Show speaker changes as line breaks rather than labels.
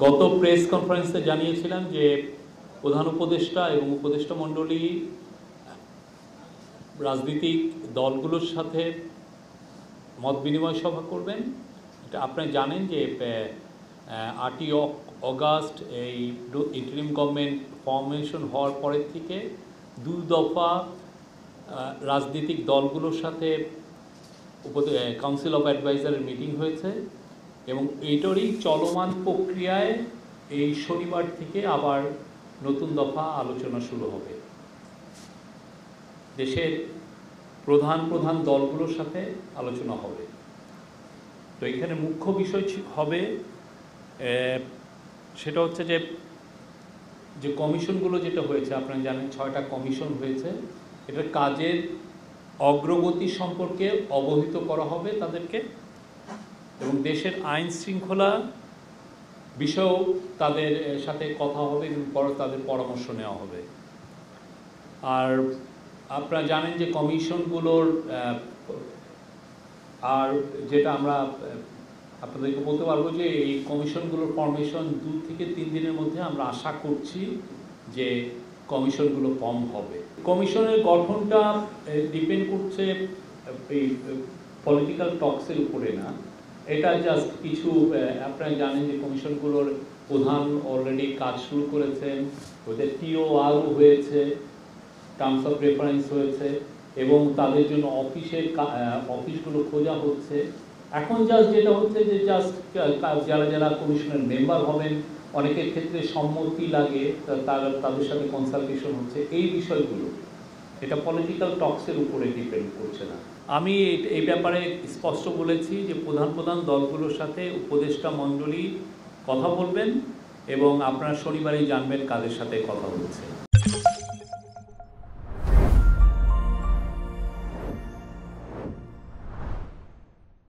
গত প্রেস কনফারেন্সে জানিয়েছিলাম যে প্রধান উপদেষ্টা এবং উপদেষ্টা মণ্ডলী রাজনৈতিক দলগুলোর সাথে মত বিনিময় সভা করবেন। এটা আপনারা জানেন যে 8ই অগাস্ট এই ইন্টারিম গভর্নমেন্ট ফর্মেশন হওয়ার পরের থেকে 2 দফা রাজনৈতিক দলগুলোর সাথে কাউন্সিল অফ অ্যাডভাইজারের মিটিং হয়েছে এবং এইটারই চলমান প্রক্রিয়ায় এই শনিবার থেকে আবার নতুন দফা আলোচনা শুরু হবে। দেশের প্রধান প্রধান দলগুলোর সাথে আলোচনা হবে। তো এখানে মুখ্য বিষয় হবে সেটা হচ্ছে যে কমিশনগুলো যেটা হয়েছে, আপনারা জানেন 6টা কমিশন হয়েছে, এটার কাজের অগ্রগতি সম্পর্কে অবহিত করা হবে তাদেরকে, এবং দেশের আইন শৃঙ্খলা বিষয়েও তাদের সাথে কথা হবে এবং তাদের পরামর্শ নেওয়া হবে। আর আপনারা জানেন যে কমিশনগুলোর আর যেটা আমরা আপনাদেরকে বলতে পারবো যে এই কমিশনগুলোর ফরমেশন 2 থেকে 3 দিনের মধ্যে আমরা আশা করছি যে কমিশনগুলো ফর্ম হবে। কমিশনের গঠনটা ডিপেন্ড করছে এই পলিটিক্যাল টক্সের উপরে না, এটা জাস্ট কিছু আপনারা জানেন যে কমিশনগুলোর প্রধান অলরেডি কাজ শুরু করেছেন, ওদের টিওআরও হয়েছে, টার্মস অফ রেফারেন্স হয়েছে এবং তাদের জন্য অফিসগুলো খোঁজা হচ্ছে। এখন জাস্ট যেটা হচ্ছে যে জাস্ট যারা যারা কমিশনের মেম্বার হবেন অনেকের ক্ষেত্রে সম্মতি লাগে, তাদের সাথে কনসালটেশন হচ্ছে, এই বিষয়গুলো এটা পলিটিক্যাল টক্সের উপরে ডিপেন্ড করছে না। আমি এই ব্যাপারে স্পষ্ট বলেছি যে প্রধান প্রধান দলগুলোর সাথে উপদেষ্টা মণ্ডলী কথা বলবেন এবং আপনারা শনিবারই জানবেন কাদের সাথে কথা বলছে।